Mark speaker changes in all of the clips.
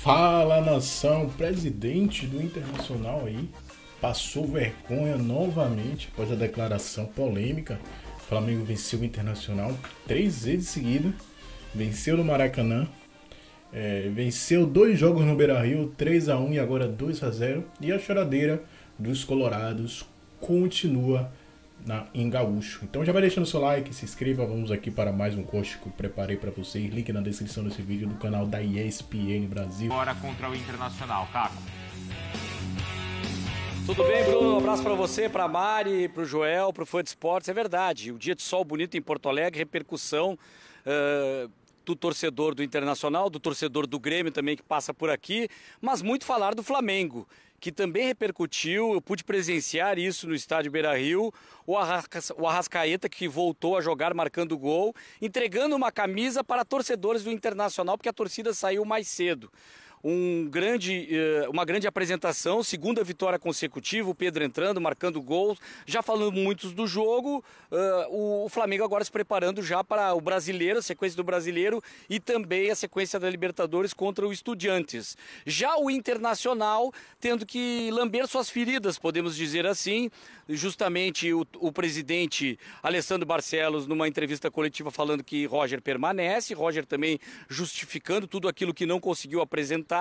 Speaker 1: Fala, nação, presidente do Internacional aí passou vergonha novamente após a declaração polêmica. O Flamengo venceu o Internacional 3 vezes seguidas, venceu no Maracanã, venceu 2 jogos no Beira-Rio, 3-1 e agora 2-0. E a choradeira dos colorados continua em Gaúcho. Então já vai deixando seu like, se inscreva, vamos aqui para mais um corte que eu preparei para vocês. Link na descrição desse vídeo do canal da ESPN Brasil.
Speaker 2: Bora contra o Internacional, Caco.
Speaker 3: Tudo bem, Bruno? Um abraço para você, para a Mari, para o Joel, para o Fã de Esportes. É verdade, o dia de sol bonito em Porto Alegre, repercussão do torcedor do Internacional, do torcedor do Grêmio também que passa por aqui, mas muito falar do Flamengo, que também repercutiu. Eu pude presenciar isso no estádio Beira-Rio, o Arrascaeta que voltou a jogar marcando gol, entregando uma camisa para torcedores do Internacional, porque a torcida saiu mais cedo. Uma grande apresentação, segunda vitória consecutiva, o Pedro entrando, marcando gols, já falando muitos do jogo, o Flamengo agora se preparando já para o Brasileiro, a sequência do Brasileiro e também a sequência da Libertadores contra o Estudiantes. Já o Internacional tendo que lamber suas feridas, podemos dizer assim, justamente o presidente Alessandro Barcelos numa entrevista coletiva falando que Roger permanece, Roger também justificando tudo aquilo que não conseguiu apresentar.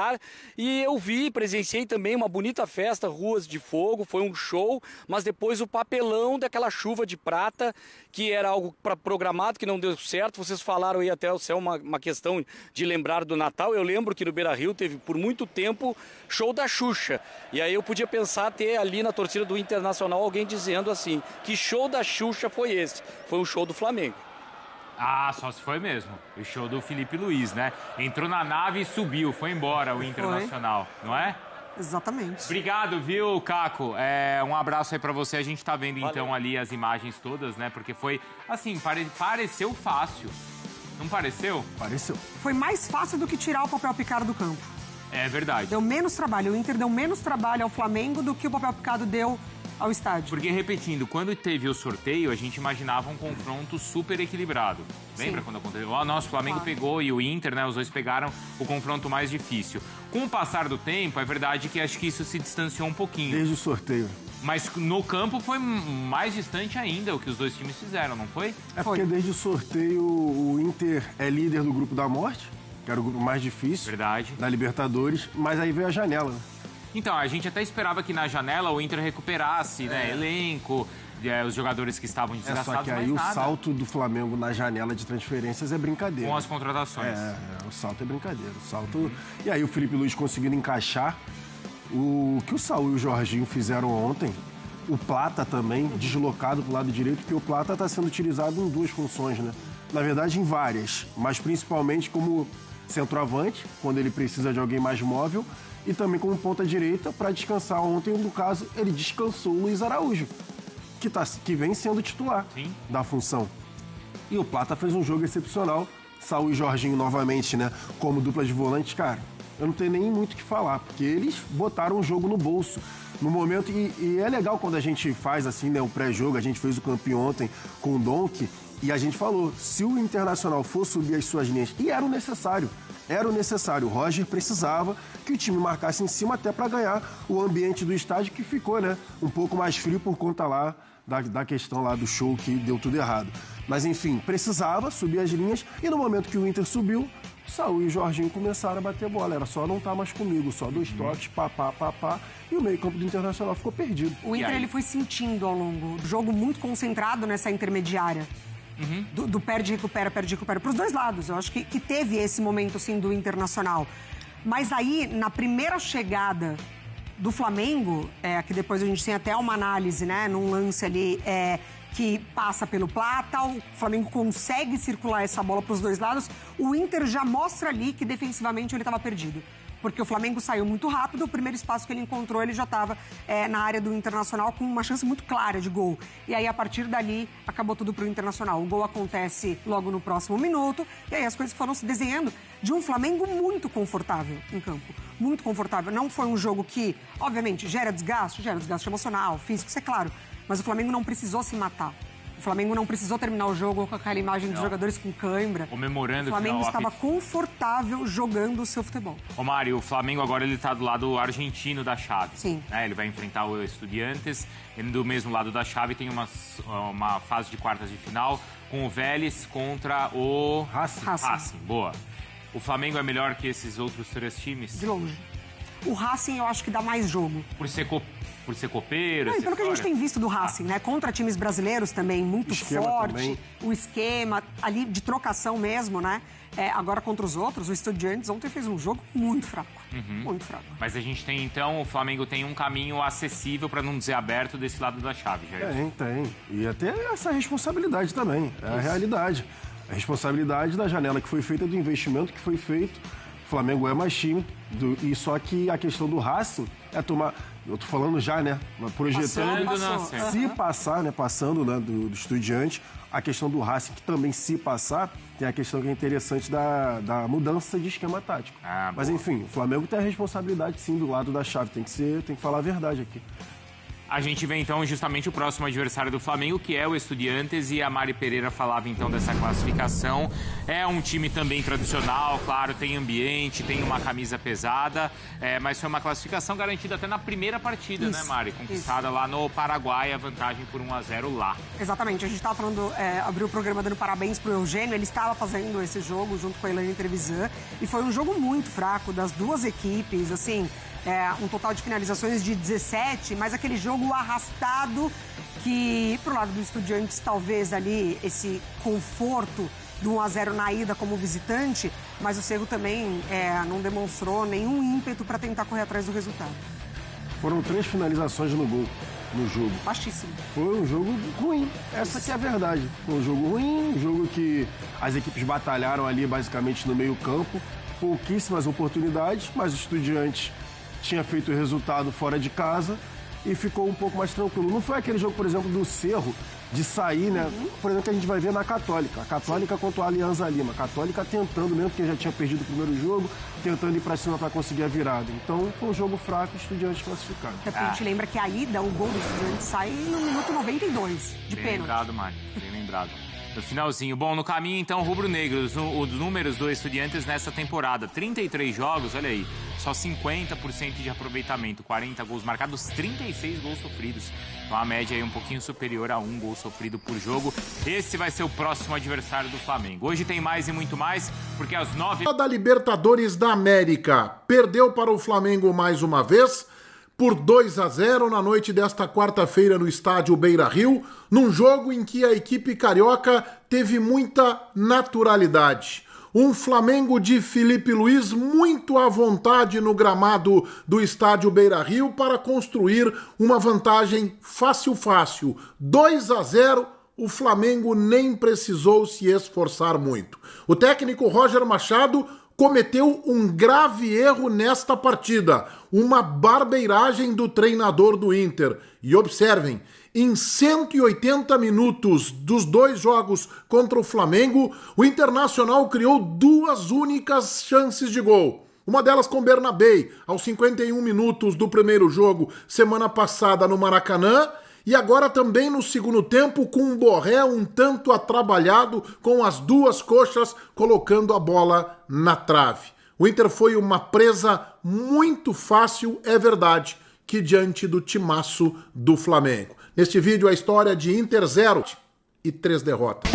Speaker 3: E eu presenciei também uma bonita festa, ruas de fogo, foi um show, mas depois o papelão daquela chuva de prata, que era algo programado, que não deu certo. Vocês falaram aí até o céu, uma questão de lembrar do Natal. Eu lembro que no Beira-Rio teve por muito tempo show da Xuxa, e aí eu podia pensar ter ali na torcida do Internacional alguém dizendo assim, que show da Xuxa foi esse? Foi um show do Flamengo.
Speaker 2: Ah, só se foi mesmo. O show do Felipe Luiz, né? Entrou na nave e subiu, foi embora o Internacional, não é?
Speaker 4: Exatamente.
Speaker 2: Obrigado, viu, Caco? Um abraço aí pra você. A gente tá vendo, então, ali as imagens todas, né? Porque foi, assim, pareceu fácil. Não pareceu?
Speaker 4: Pareceu. Foi mais fácil do que tirar o papel picado do campo.
Speaker 2: É verdade.
Speaker 4: Deu menos trabalho. O Inter deu menos trabalho ao Flamengo do que o papel picado deu ao estádio.
Speaker 2: Porque, repetindo, quando teve o sorteio, a gente imaginava um confronto super equilibrado. Lembra quando aconteceu? O nosso Flamengo pegou e o Inter, né? Os dois pegaram o confronto mais difícil. Com o passar do tempo, é verdade que acho que isso se distanciou um pouquinho.
Speaker 5: Desde o sorteio.
Speaker 2: Mas no campo foi mais distante ainda o que os dois times fizeram, não foi?
Speaker 5: Porque desde o sorteio o Inter é líder do grupo da morte, que era o grupo mais difícil.
Speaker 2: Verdade.
Speaker 5: Da Libertadores, mas aí veio a janela, né?
Speaker 2: Então, a gente até esperava que na janela o Inter recuperasse, né, elenco, os jogadores que estavam desgastados,
Speaker 5: só que aí o salto do Flamengo na janela de transferências é brincadeira.
Speaker 2: Com as contratações.
Speaker 5: O salto é brincadeira. E aí o Felipe Luiz conseguindo encaixar o que o Saúl e o Jorginho fizeram ontem. O Plata também, deslocado pro lado direito, porque o Plata está sendo utilizado em 2 funções, né? Na verdade, em várias, mas principalmente como centroavante, quando ele precisa de alguém mais móvel, e também como ponta-direita para descansar. Ontem, no caso, ele descansou o Luiz Araújo, que vem sendo titular da função. E o Plata fez um jogo excepcional. Saúl e Jorginho novamente, né, como dupla de volantes. Cara, eu não tenho nem muito o que falar, porque eles botaram o jogo no bolso. No momento, e é legal quando a gente faz assim, né, o pré-jogo, a gente fez o campeão ontem com o Donk, e a gente falou, se o Internacional for subir as suas linhas, e era o necessário, o Roger precisava que o time marcasse em cima até para ganhar o ambiente do estádio, que ficou, né, um pouco mais frio por conta lá da questão lá do show que deu tudo errado. Mas enfim, precisava subir as linhas, e no momento que o Inter subiu, Saúl e o Jorginho começaram a bater bola. Era só não estar mais comigo, só 2 toques, pá, e o meio-campo do Internacional ficou perdido.
Speaker 4: O Inter ele foi sentindo ao longo do jogo, muito concentrado nessa intermediária. Do perde-recupera, para os dois lados. Eu acho que teve esse momento, sim, do Internacional. Mas aí, na primeira chegada do Flamengo, que depois a gente tem até uma análise, né, num lance ali que passa pelo Plata, o Flamengo consegue circular essa bola para os dois lados, o Inter já mostra ali que defensivamente ele estava perdido. Porque o Flamengo saiu muito rápido, o primeiro espaço que ele encontrou, ele já estava na área do Internacional com uma chance muito clara de gol. E aí, a partir dali, acabou tudo para o Internacional. O gol acontece logo no próximo minuto, e aí as coisas foram se desenhando de um Flamengo muito confortável em campo. Muito confortável. Não foi um jogo que, obviamente, gera desgaste emocional, físico, isso é claro. Mas o Flamengo não precisou se matar. O Flamengo não precisou terminar o jogo com aquela imagem dos jogadores com cãibra.
Speaker 2: Comemorando
Speaker 4: o Flamengo
Speaker 2: o final,
Speaker 4: estava confortável jogando o seu futebol.
Speaker 2: Ô Mário, o Flamengo agora ele tá do lado argentino da chave.
Speaker 4: Sim.
Speaker 2: Né? Ele vai enfrentar o Estudiantes. Ele do mesmo lado da chave tem uma fase de quartas de final com o Vélez contra o Racing. Boa. O Flamengo é melhor que esses outros 3 times?
Speaker 4: De longe. O Racing eu acho que dá mais jogo.
Speaker 2: Por ser copeiro?
Speaker 4: Pelo que a gente tem visto do Racing, né? Contra times brasileiros também, muito forte. Também. O esquema ali de trocação mesmo, né? Agora contra os outros, o Estudiantes ontem fez um jogo muito fraco. Muito fraco.
Speaker 2: Mas a gente tem, então, o Flamengo tem um caminho acessível, para não dizer aberto, desse lado da chave, Jair.
Speaker 5: Tem. E até essa responsabilidade também. É a realidade. A responsabilidade da janela que foi feita, do investimento que foi feito. O Flamengo é mais time. E só que a questão do Racing é tomar... Eu tô falando já, né? Projetando. Se passar, né? Passando, né? Do Estudiante. A questão do Racing, que também, se passar, tem a questão que é interessante da mudança de esquema tático. Mas, enfim, o Flamengo tem a responsabilidade, sim, do lado da chave. Tem que falar a verdade aqui.
Speaker 2: A gente vê, então, justamente o próximo adversário do Flamengo, que é o Estudiantes, e a Mari Pereira falava, então, dessa classificação. É um time também tradicional, claro, tem ambiente, tem uma camisa pesada, mas foi uma classificação garantida até na primeira partida, né, Mari? Conquistada lá no Paraguai, a vantagem por 1-0 lá.
Speaker 4: Exatamente, a gente estava falando, abriu o programa dando parabéns pro Eugênio, ele estava fazendo esse jogo junto com a Elaine Trevisan, e foi um jogo muito fraco das duas equipes, assim... um total de finalizações de 17, mas aquele jogo arrastado que, pro lado do Estudiantes, talvez ali esse conforto do 1-0 na ida como visitante, mas o Cerro também não demonstrou nenhum ímpeto para tentar correr atrás do resultado.
Speaker 5: Foram 3 finalizações no gol, no jogo.
Speaker 4: Baixíssimo.
Speaker 5: Foi um jogo ruim, essa que é a verdade. Foi um jogo ruim, um jogo que as equipes batalharam ali basicamente no meio campo, pouquíssimas oportunidades, mas o Estudiantes tinha feito o resultado fora de casa e ficou um pouco mais tranquilo. Não foi aquele jogo, por exemplo, do Cerro, de sair, né? Por exemplo, que a gente vai ver na Católica. A Católica contra o Alianza Lima. A Católica tentando mesmo, porque já tinha perdido o primeiro jogo, tentando ir pra cima para conseguir a virada. Então, foi um jogo fraco, Estudiantes classificado.
Speaker 4: Até porque a gente lembra que a ida, o gol do Estudiantes sai no minuto 92, de pênalti.
Speaker 2: Bem lembrado, Mário. Bem lembrado. No finalzinho. Bom, no caminho, então, rubro-negros, os números do Estudiantes nessa temporada. 33 jogos, olha aí, só 50% de aproveitamento, 40 gols marcados, 36 gols sofridos. Então, a média aí um pouquinho superior a 1 gol sofrido por jogo. Esse vai ser o próximo adversário do Flamengo. Hoje tem mais e muito mais, porque às 9...
Speaker 6: Da Libertadores da América, perdeu para o Flamengo mais uma vez, por 2-0 na noite desta quarta-feira no estádio Beira-Rio, num jogo em que a equipe carioca teve muita naturalidade. Um Flamengo de Felipe Luiz muito à vontade no gramado do estádio Beira-Rio para construir uma vantagem fácil. 2-0, o Flamengo nem precisou se esforçar muito. O técnico Roger Machado cometeu um grave erro nesta partida, uma barbeiragem do treinador do Inter. E observem, em 180 minutos dos 2 jogos contra o Flamengo, o Internacional criou 2 únicas chances de gol. Uma delas com Bernabé, aos 51 minutos do primeiro jogo, semana passada no Maracanã, e agora também no segundo tempo com um Borré um tanto atrabalhado com as 2 coxas colocando a bola na trave. O Inter foi uma presa muito fácil, é verdade, que diante do timaço do Flamengo. Neste vídeo a história de Inter 0 e 3 derrotas.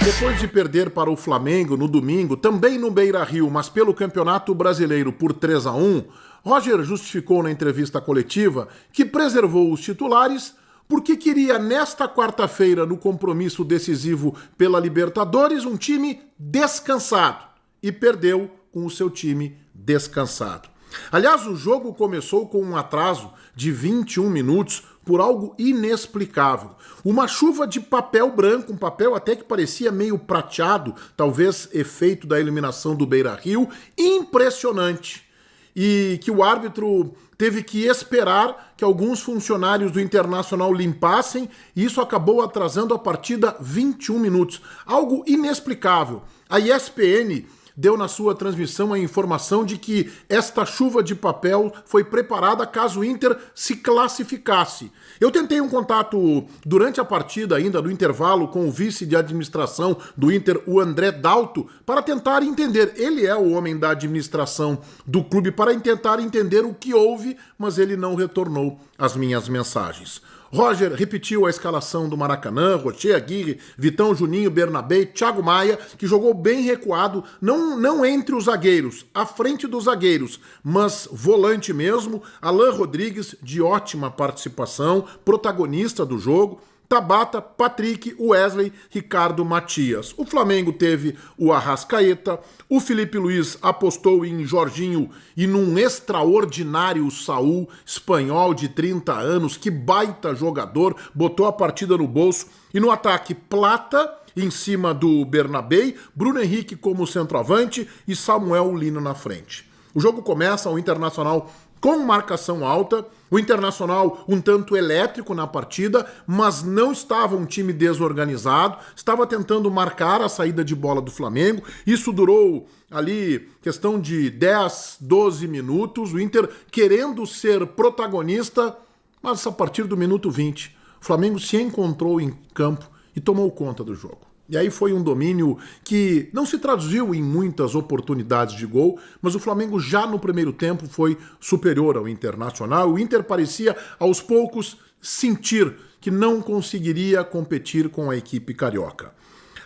Speaker 6: Depois de perder para o Flamengo no domingo, também no Beira-Rio, mas pelo Campeonato Brasileiro por 3-1, Roger justificou na entrevista coletiva que preservou os titulares porque queria, nesta quarta-feira, no compromisso decisivo pela Libertadores, um time descansado. E perdeu com o seu time descansado. Aliás, o jogo começou com um atraso de 21 minutos por algo inexplicável. Uma chuva de papel branco, um papel até que parecia meio prateado, talvez efeito da eliminação do Beira-Rio, impressionante. E que o árbitro teve que esperar que alguns funcionários do Internacional limpassem, e isso acabou atrasando a partida 21 minutos. Algo inexplicável. A ESPN deu na sua transmissão a informação de que esta chuva de papel foi preparada caso o Inter se classificasse. Eu tentei um contato durante a partida, ainda no intervalo, com o vice de administração do Inter, o André Dalto, para tentar entender. Ele é o homem da administração do clube, para tentar entender o que houve, mas ele não retornou as minhas mensagens. Roger repetiu a escalação do Maracanã: Rocher, Aguirre, Vitão, Juninho, Bernabé, Thiago Maia, que jogou bem recuado, não entre os zagueiros, à frente dos zagueiros, mas volante mesmo. Alan Rodrigues, de ótima participação, protagonista do jogo. Tabata, Patrick, Wesley, Ricardo, Matias. O Flamengo teve o Arrascaeta, o Felipe Luiz apostou em Jorginho e num extraordinário Saúl, espanhol de 30 anos, que baita jogador, botou a partida no bolso. E no ataque, Plata em cima do Bernabé, Bruno Henrique como centroavante e Samuel Lino na frente. O jogo começa, o Internacional com marcação alta, o Internacional um tanto elétrico na partida, mas não estava um time desorganizado, estava tentando marcar a saída de bola do Flamengo. Isso durou ali questão de 10, 12 minutos, o Inter querendo ser protagonista, mas a partir do minuto 20, o Flamengo se encontrou em campo e tomou conta do jogo. E aí foi um domínio que não se traduziu em muitas oportunidades de gol, mas o Flamengo já no primeiro tempo foi superior ao Internacional. O Inter parecia, aos poucos, sentir que não conseguiria competir com a equipe carioca.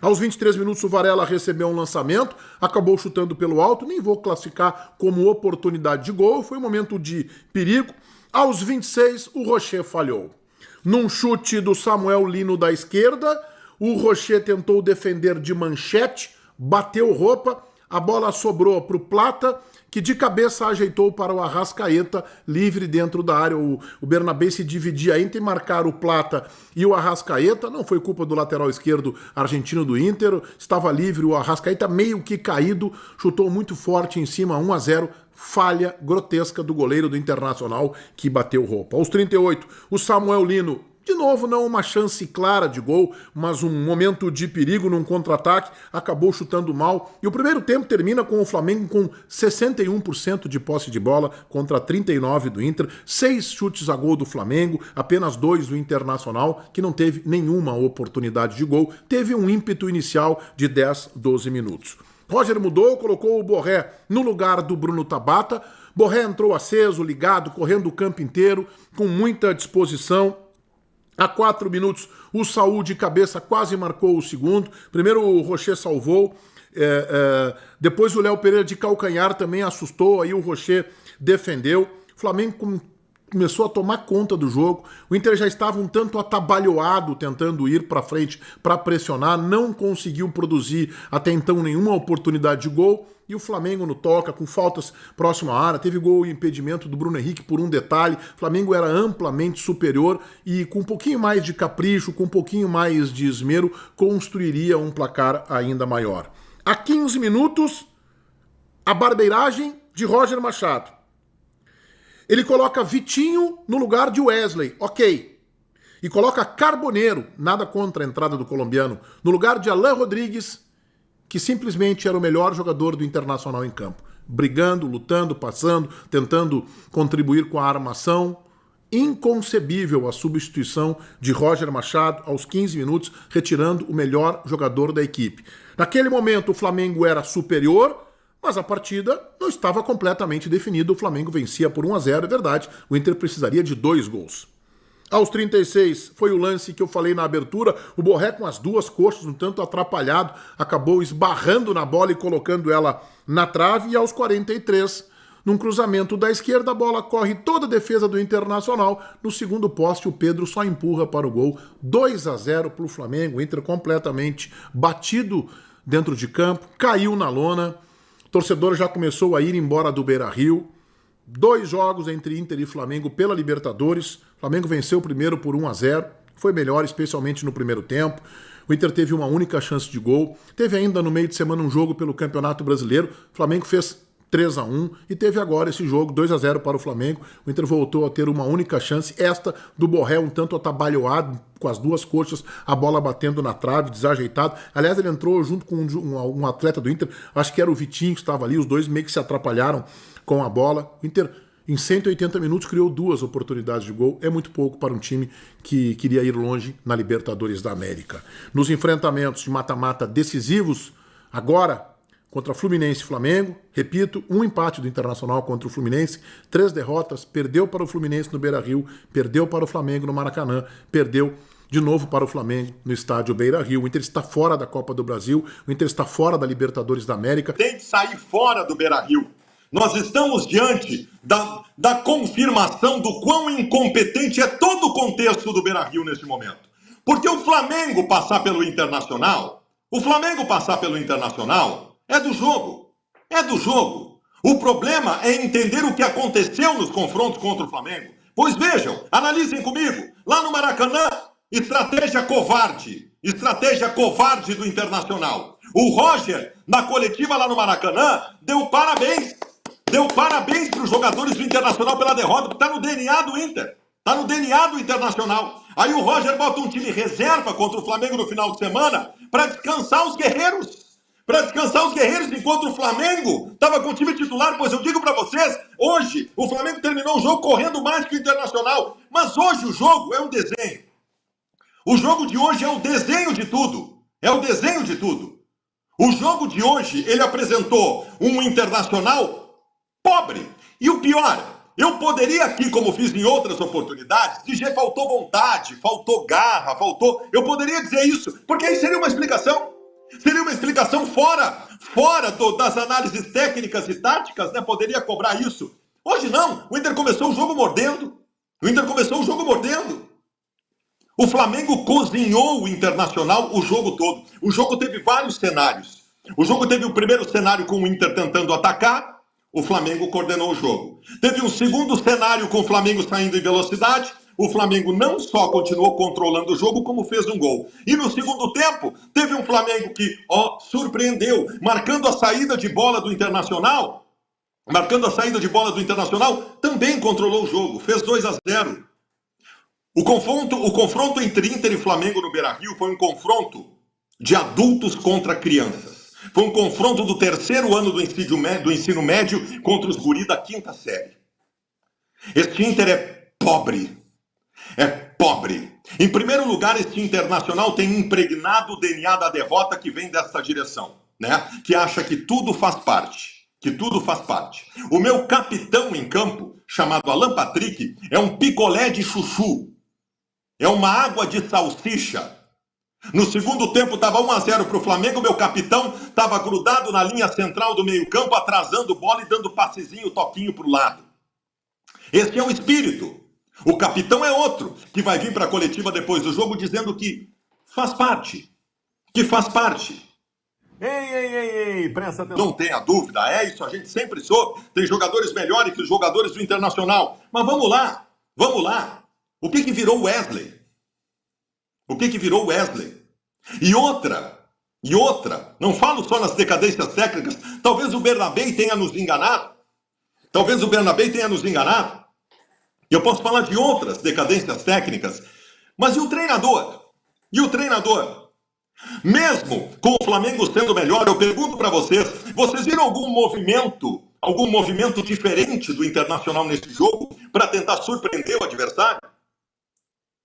Speaker 6: Aos 23 minutos o Varela recebeu um lançamento, acabou chutando pelo alto, nem vou classificar como oportunidade de gol, foi um momento de perigo. Aos 26 o Rocher falhou. Num chute do Samuel Lino da esquerda, o Rocher tentou defender de manchete, bateu roupa, a bola sobrou para o Plata, que de cabeça ajeitou para o Arrascaeta, livre dentro da área. O Bernabé se dividia entre marcar o Plata e o Arrascaeta. Não foi culpa do lateral esquerdo argentino do Inter, estava livre, o Arrascaeta meio que caído, chutou muito forte em cima, 1-0, falha grotesca do goleiro do Internacional que bateu roupa. Aos 38, o Samuel Lino, de novo, não uma chance clara de gol, mas um momento de perigo num contra-ataque, acabou chutando mal. E o primeiro tempo termina com o Flamengo com 61% de posse de bola contra 39% do Inter, 6 chutes a gol do Flamengo, apenas 2 do Internacional, que não teve nenhuma oportunidade de gol, teve um ímpeto inicial de 10, 12 minutos. Roger mudou, colocou o Borré no lugar do Bruno Tabata. Borré entrou aceso, ligado, correndo o campo inteiro, com muita disposição. A 4 minutos, o Saúl de cabeça quase marcou o segundo. Primeiro o Rocher salvou, depois o Léo Pereira de calcanhar também assustou, aí o Rocher defendeu. O Flamengo começou a tomar conta do jogo. O Inter já estava um tanto atabalhoado tentando ir para frente para pressionar, não conseguiu produzir até então nenhuma oportunidade de gol. E o Flamengo no toca, com faltas próximo à área, teve gol e impedimento do Bruno Henrique por um detalhe. O Flamengo era amplamente superior e com um pouquinho mais de capricho, com um pouquinho mais de esmero, construiria um placar ainda maior. A 15 minutos, a barbeiragem de Roger Machado. Ele coloca Vitinho no lugar de Wesley, ok. E coloca Carboneiro, nada contra a entrada do colombiano, no lugar de Alan Rodrigues, que simplesmente era o melhor jogador do Internacional em campo. Brigando, lutando, passando, tentando contribuir com a armação. Inconcebível a substituição de Roger Machado aos 15 minutos, retirando o melhor jogador da equipe. Naquele momento o Flamengo era superior, mas a partida não estava completamente definida. O Flamengo vencia por 1-0, é verdade. O Inter precisaria de 2 gols. Aos 36, foi o lance que eu falei na abertura, o Borré com as 2 coxas, um tanto atrapalhado, acabou esbarrando na bola e colocando ela na trave. E aos 43, num cruzamento da esquerda, a bola corre toda a defesa do Internacional. No segundo poste, o Pedro só empurra para o gol. 2-0 para o Flamengo, o Inter completamente batido dentro de campo, caiu na lona. O torcedor já começou a ir embora do Beira-Rio. 2 jogos entre Inter e Flamengo pela Libertadores. O Flamengo venceu o primeiro por 1-0. Foi melhor, especialmente no primeiro tempo. O Inter teve uma única chance de gol. Teve ainda no meio de semana um jogo pelo Campeonato Brasileiro. O Flamengo fez 3-1 e teve agora esse jogo 2-0 para o Flamengo. O Inter voltou a ter uma única chance, esta do Borré um tanto atabalhoado, com as duas coxas, a bola batendo na trave, desajeitado. Aliás, ele entrou junto com um atleta do Inter, acho que era o Vitinho que estava ali, os dois meio que se atrapalharam com a bola. O Inter, em 180 minutos, criou 2 oportunidades de gol. É muito pouco para um time que queria ir longe na Libertadores da América. Nos enfrentamentos de mata-mata decisivos, agora, contra Fluminense e Flamengo, repito, um empate do Internacional contra o Fluminense, 3 derrotas, perdeu para o Fluminense no Beira-Rio, perdeu para o Flamengo no Maracanã, perdeu de novo para o Flamengo no estádio Beira-Rio. O Inter está fora da Copa do Brasil, o Inter está fora da Libertadores da América.
Speaker 7: Tem que sair fora do Beira-Rio. Nós estamos diante da confirmação do quão incompetente é todo o contexto do Beira-Rio neste momento. Porque o Flamengo passar pelo Internacional, é do jogo. É do jogo. O problema é entender o que aconteceu nos confrontos contra o Flamengo. Pois vejam, analisem comigo. Lá no Maracanã, estratégia covarde do Internacional. O Roger, na coletiva lá no Maracanã, deu parabéns para os jogadores do Internacional pela derrota, porque está no DNA do Inter. Está no DNA do Internacional. Aí o Roger bota um time reserva contra o Flamengo no final de semana para descansar os guerreiros. Enquanto o Flamengo estava com o time titular. Pois eu digo para vocês, hoje o Flamengo terminou o jogo correndo mais que o Internacional. Mas hoje o jogo é um desenho. O jogo de hoje é o desenho de tudo. O jogo de hoje, ele apresentou um Internacional pobre. E o pior, eu poderia aqui, como fiz em outras oportunidades, dizer faltou vontade, faltou garra, Eu poderia dizer isso, porque aí seria uma explicação. Seria uma explicação fora das análises técnicas e táticas, né? Poderia cobrar isso. Hoje não, o Inter começou o jogo mordendo. O Flamengo cozinhou o Internacional o jogo todo. O jogo teve vários cenários. O jogo teve o primeiro cenário com o Inter tentando atacar, o Flamengo coordenou o jogo. Teve um segundo cenário com o Flamengo saindo em velocidade, o Flamengo não só continuou controlando o jogo, como fez um gol. E no segundo tempo, teve um Flamengo que, surpreendeu, marcando a saída de bola do Internacional, também controlou o jogo, fez 2-0. O confronto entre Inter e Flamengo no Beira-Rio foi um confronto de adultos contra crianças. Foi um confronto do terceiro ano do ensino médio contra os guris da 5ª série. Este Inter é pobre. Em primeiro lugar, este Internacional tem impregnado o DNA da derrota que vem dessa direção, né? Que acha que tudo faz parte. O meu capitão em campo, chamado Alan Patrick, é um picolé de chuchu. É uma água de salsicha. No segundo tempo estava 1-0 para o Flamengo, meu capitão estava grudado na linha central do meio-campo, atrasando bola e dando passezinho, toquinho para o lado. Esse é o espírito. O capitão é outro, que vai vir para a coletiva depois do jogo dizendo que faz parte.
Speaker 8: Ei, presta atenção.
Speaker 7: Não tenha dúvida, é isso, a gente sempre soube. Tem jogadores melhores que os jogadores do Internacional. Mas vamos lá. O que virou o Wesley? E outra, não falo só nas decadências técnicas, talvez o Bernabé tenha nos enganado. Eu posso falar de outras decadências técnicas, mas e o treinador? Mesmo com o Flamengo sendo melhor, eu pergunto para vocês viram algum movimento diferente do Internacional nesse jogo para tentar surpreender o adversário?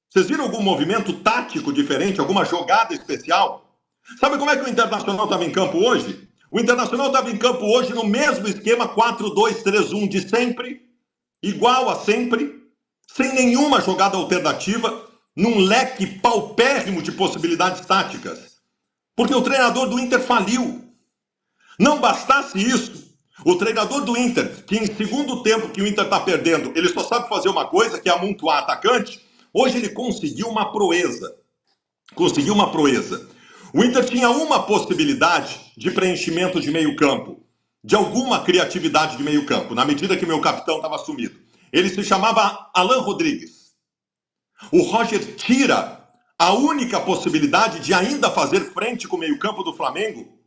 Speaker 7: Vocês viram algum movimento tático diferente, alguma jogada especial? Sabe como é que o Internacional estava em campo hoje? O Internacional estava em campo hoje no mesmo esquema 4-2-3-1 de sempre, igual a sempre, sem nenhuma jogada alternativa, num leque paupérrimo de possibilidades táticas. Porque o treinador do Inter faliu. Não bastasse isso, o treinador do Inter, que em segundo tempo que o Inter está perdendo, ele só sabe fazer uma coisa, que é amontoar atacante, hoje ele conseguiu uma proeza. O Inter tinha uma possibilidade de preenchimento de meio campo, de alguma criatividade de meio campo, na medida que meu capitão estava sumido. Ele se chamava Alan Rodrigues. O Roger tira a única possibilidade de ainda fazer frente com o meio campo do Flamengo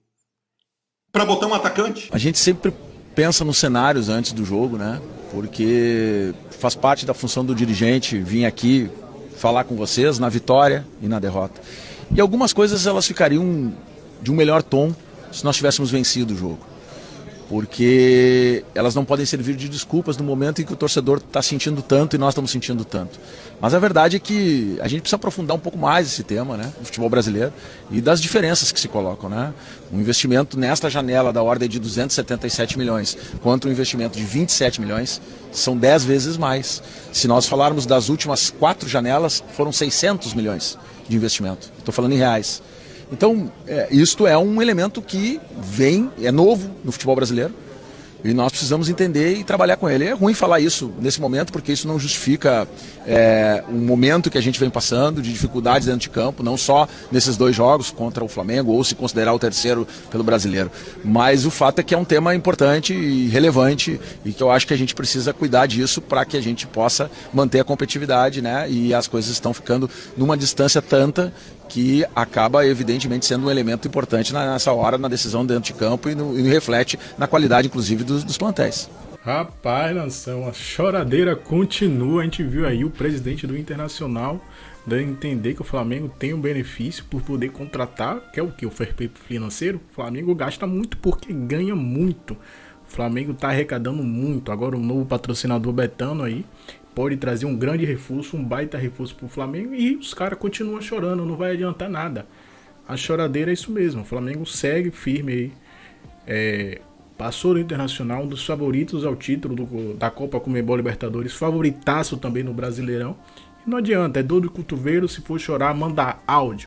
Speaker 7: para botar um atacante.
Speaker 3: A gente sempre
Speaker 9: pensa nos cenários antes do jogo, né? Porque faz parte da função do dirigente vir aqui falar com vocês na vitória e na derrota. E algumas coisas elas ficariam de um melhor tom se nós tivéssemos vencido o jogo. Porque elas não podem servir de desculpas no momento em que o torcedor está sentindo tanto e nós estamos sentindo tanto. Mas a verdade é que a gente precisa aprofundar um pouco mais esse tema, né, do futebol brasileiro e das diferenças que se colocam, né? Um investimento nesta janela da ordem de 277 milhões contra um investimento de 27 milhões são 10 vezes mais. Se nós falarmos das últimas 4 janelas, foram 600 milhões de investimento. Estou falando em reais. Então, isto é um elemento que é novo no futebol brasileiro e nós precisamos entender e trabalhar com ele. É ruim falar isso nesse momento porque isso não justifica um momento que a gente vem passando de dificuldades dentro de campo, não só nesses 2 jogos contra o Flamengo ou se considerar o terceiro pelo Brasileiro. Mas o fato é que é um tema importante e relevante e que eu acho que a gente precisa cuidar disso para que a gente possa manter a competitividade, né? E as coisas estão ficando numa distância tanta que acaba, evidentemente, sendo um elemento importante nessa hora, na decisão dentro de campo e reflete na qualidade, inclusive, dos plantéis.
Speaker 1: Rapaz, Nação, a choradeira continua. A gente viu aí o presidente do Internacional dando a entender que o Flamengo tem um benefício por poder contratar, que é o que? O fair play financeiro. O Flamengo gasta muito porque ganha muito. O Flamengo está arrecadando muito. Agora o novo patrocinador Betano aí pode trazer um grande reforço, um baita reforço pro Flamengo e os caras continuam chorando, não vai adiantar nada. A choradeira é isso mesmo, o Flamengo segue firme aí. Passou no Internacional, um dos favoritos ao título da Copa Conmebol Libertadores, favoritaço também no Brasileirão. E não adianta, é dor de cotovelo, se for chorar, manda áudio.